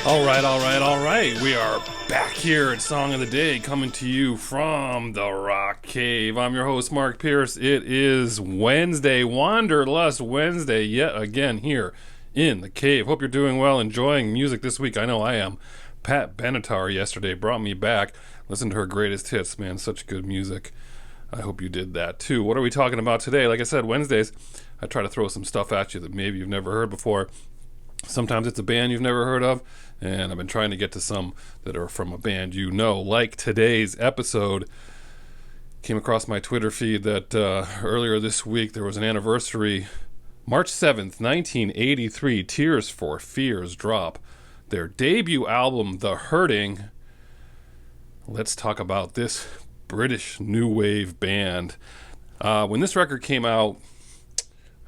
All right. We are back here at Song of the Day, coming to you from the Rock Cave. I'm your host, Mark Pierce. It is Wednesday, Wanderlust Wednesday, yet again here in the cave. Hope you're doing well, enjoying music this week. I know I am. Pat Benatar yesterday brought me back. Listen to her greatest hits, man. Such good music. I hope you did that too. What are we talking about today? Like I said, Wednesdays, I try to throw some stuff at you that maybe you've never heard before. Sometimes it's a band you've never heard of, and I've been trying to get to some that are from a band you know. Like today's episode, came across my Twitter feed that earlier this week there was an anniversary. March 7th, 1983, Tears for Fears drop their debut album, The Hurting. Let's talk about this British new wave band. When this record came out,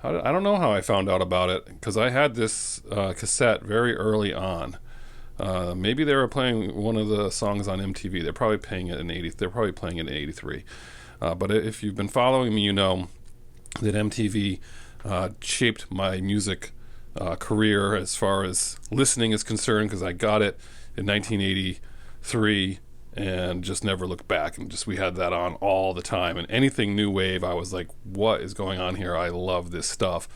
I don't know how I found out about it, because I had this cassette very early on. Maybe they were playing one of the songs on MTV. They're probably playing it in They're probably playing it in '83. But if you've been following me, you know that MTV shaped my music career as far as listening is concerned, because I got it in 1983. And just never looked back, and just we had that on all the time, and anything new wave I was like, what is going on here? I love this stuff.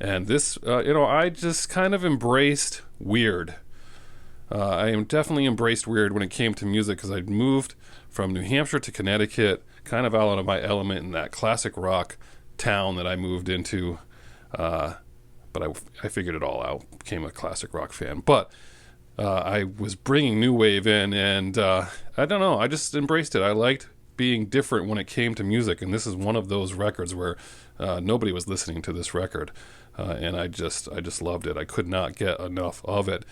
And this I just kind of embraced weird. I definitely embraced weird when it came to music, because I'd moved from New Hampshire to Connecticut, kind of out of my element in that classic rock town that I moved into, but I figured it all out, became a classic rock fan. But I was bringing new wave in, and I don't know, I just embraced it. I liked being different when it came to music, and this is one of those records where nobody was listening to this record, and I just loved it. I could not get enough of it.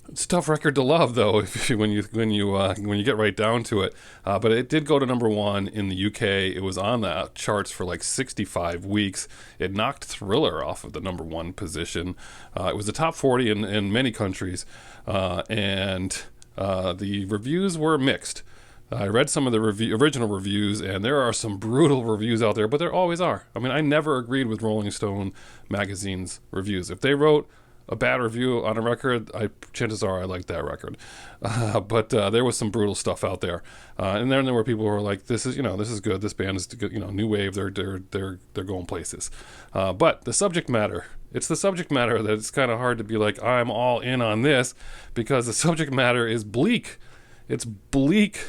It's a tough record to love, though, when you get right down to it. But it did go to number one in the UK. It was on the charts for like 65 weeks. It knocked Thriller off of the number one position. It was the top 40 in many countries, and the reviews were mixed. I read some of the original reviews, and there are some brutal reviews out there, but there always are. I mean, I never agreed with Rolling Stone magazine's reviews. If they wrote a bad review on a record, chances are I like that record. But there was some brutal stuff out there, and then there were people who were like, "This is good. This band is good. New wave. They're going places." But the subject matter, it's the subject matter that it's kind of hard to be like, I'm all in on this, because the subject matter is bleak. It's bleak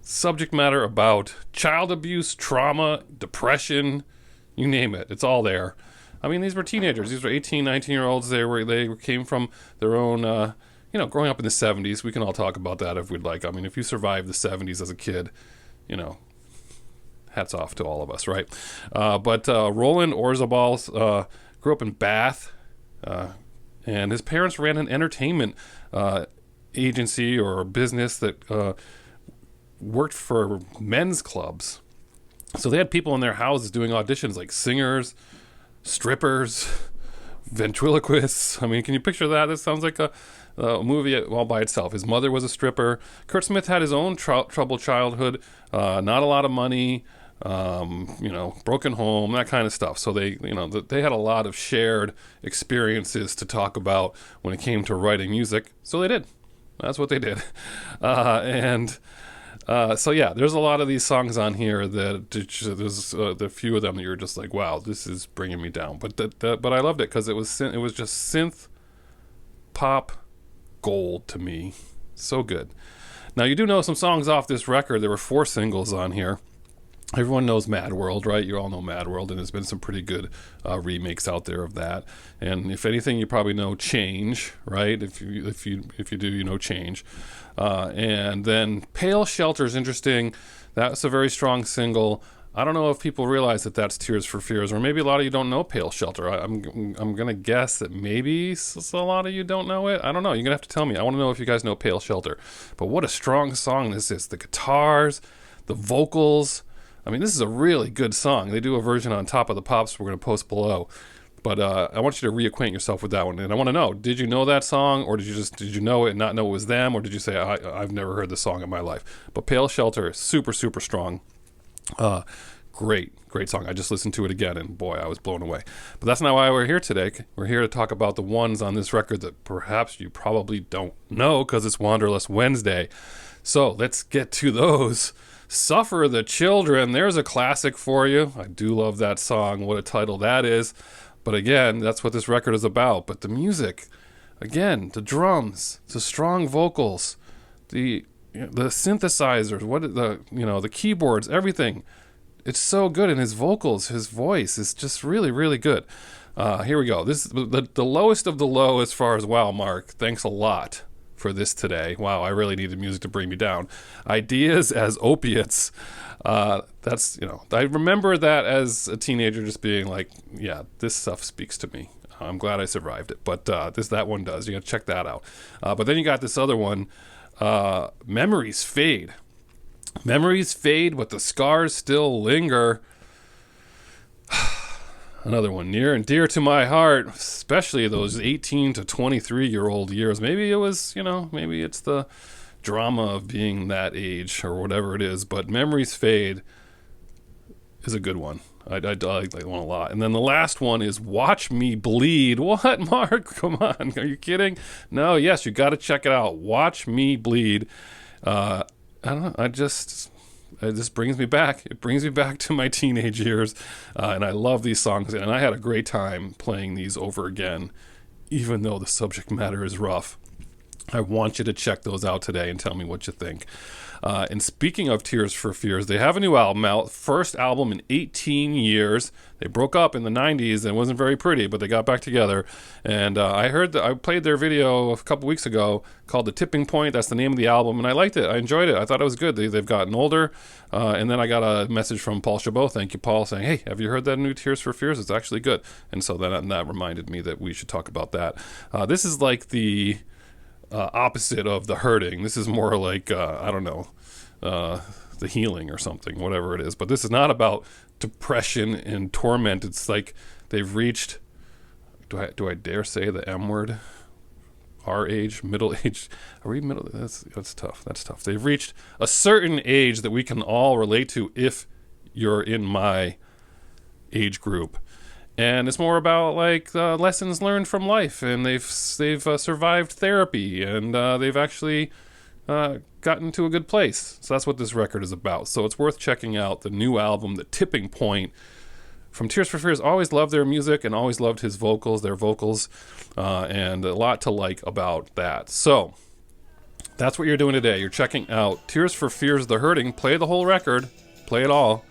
subject matter about child abuse, trauma, depression, you name it. It's all there. I mean, these were teenagers. These were 18, 19-year-olds. They came from their own, growing up in the 70s. We can all talk about that if we'd like. I mean, if you survived the 70s as a kid, hats off to all of us, right? But Roland Orzabal grew up in Bath, and his parents ran an entertainment agency or business that worked for men's clubs. So they had people in their houses doing auditions, like singers, strippers, ventriloquists. I mean, can you picture that? This sounds like a movie all by itself. His mother was a stripper. Kurt Smith had his own troubled childhood, not a lot of money, broken home, that kind of stuff. So they had a lot of shared experiences to talk about when it came to writing music. So they did. That's what they did. So yeah, there's a lot of these songs on here that there's the few of them that you're just like, wow, this is bringing me down. But I loved it, because it was just synth pop gold to me. So good. Now, you do know some songs off this record. There were 4 singles on here. Everyone knows Mad World, right? You all know Mad World, and there's been some pretty good remakes out there of that. And if anything, you probably know Change, right? If you do, you know Change. And then Pale Shelter is interesting. That's a very strong single. I don't know if people realize that that's Tears for Fears, or maybe a lot of you don't know Pale Shelter. I'm gonna guess that maybe a lot of you don't know it. I don't know. You're gonna have to tell me. I want to know if you guys know Pale Shelter. But what a strong song this is. The guitars, the vocals. I mean, this is a really good song. They do a version on Top of the Pops we're going to post below. But I want you to reacquaint yourself with that one. And I want to know, did you know that song, or did you know it and not know it was them, or did you say, I've never heard this song in my life? But Pale Shelter is super, super strong. Great song. I just listened to it again, and boy, I was blown away. But that's not why we're here today. We're here to talk about the ones on this record that perhaps you probably don't know, because it's Wanderlust Wednesday. So let's get to those. Suffer the Children. There's a classic for you. I do love that song. What a title that is. But again, that's what this record is about. But the music, again, the drums, the strong vocals, the synthesizers, the keyboards, everything. It's so good, and his vocals, his voice is just really, really good. Here we go. This is the lowest of the low as far as, wow, Mark, thanks a lot for this today. Wow, I really needed music to bring me down. Ideas as Opiates. That's, I remember that as a teenager just being like, yeah, this stuff speaks to me. I'm glad I survived it. But that one does. You got to check that out. But then you got this other one, Memories Fade. Memories fade, but the scars still linger. Another one near and dear to my heart, especially those 18 to 23-year-old years. Maybe it was, maybe it's the drama of being that age or whatever it is. But Memories Fade is a good one. I like that one a lot. And then the last one is Watch Me Bleed. What, Mark? Come on. Are you kidding? No, yes, you got to check it out. Watch Me Bleed. I don't know. It just brings me back. It brings me back to my teenage years. And I love these songs. And I had a great time playing these over again, even though the subject matter is rough. I want you to check those out today and tell me what you think. And speaking of Tears for Fears, they have a new album out. First album in 18 years. They broke up in the 90s and it wasn't very pretty, but they got back together. And I played their video a couple weeks ago called The Tipping Point. That's the name of the album, and I liked it. I enjoyed it. I thought it was good. They've gotten older. And then I got a message from Paul Chabot. Thank you, Paul, saying, hey, have you heard that new Tears for Fears? It's actually good. And so that reminded me that we should talk about that. This is like the opposite of The Hurting. This is more like, The Healing or something, whatever it is. But this is not about depression and torment. It's like they've reached, do I dare say the M word? Our age, middle age. Are we middle? That's tough. That's tough. They've reached a certain age that we can all relate to if you're in my age group. And it's more about lessons learned from life, and they've survived therapy, and they've actually gotten to a good place. So that's what this record is about. So it's worth checking out the new album, The Tipping Point, from Tears for Fears. Always loved their music and always loved their vocals, and a lot to like about that. So that's what you're doing today. You're checking out Tears for Fears, The Hurting. Play the whole record, play it all,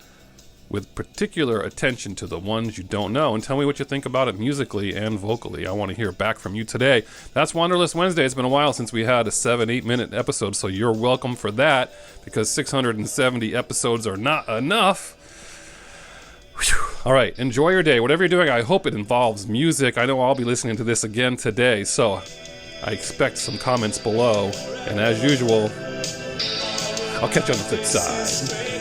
with particular attention to the ones you don't know, and tell me what you think about it musically and vocally. I want to hear back from you today. That's Wanderlust Wednesday. It's been a while since we had a 7-8 minute episode, so you're welcome for that, because 670 episodes are not enough. Whew. All right, enjoy your day. Whatever you're doing, I hope it involves music. I know I'll be listening to this again today, so I expect some comments below, and as usual, I'll catch you on the flip side.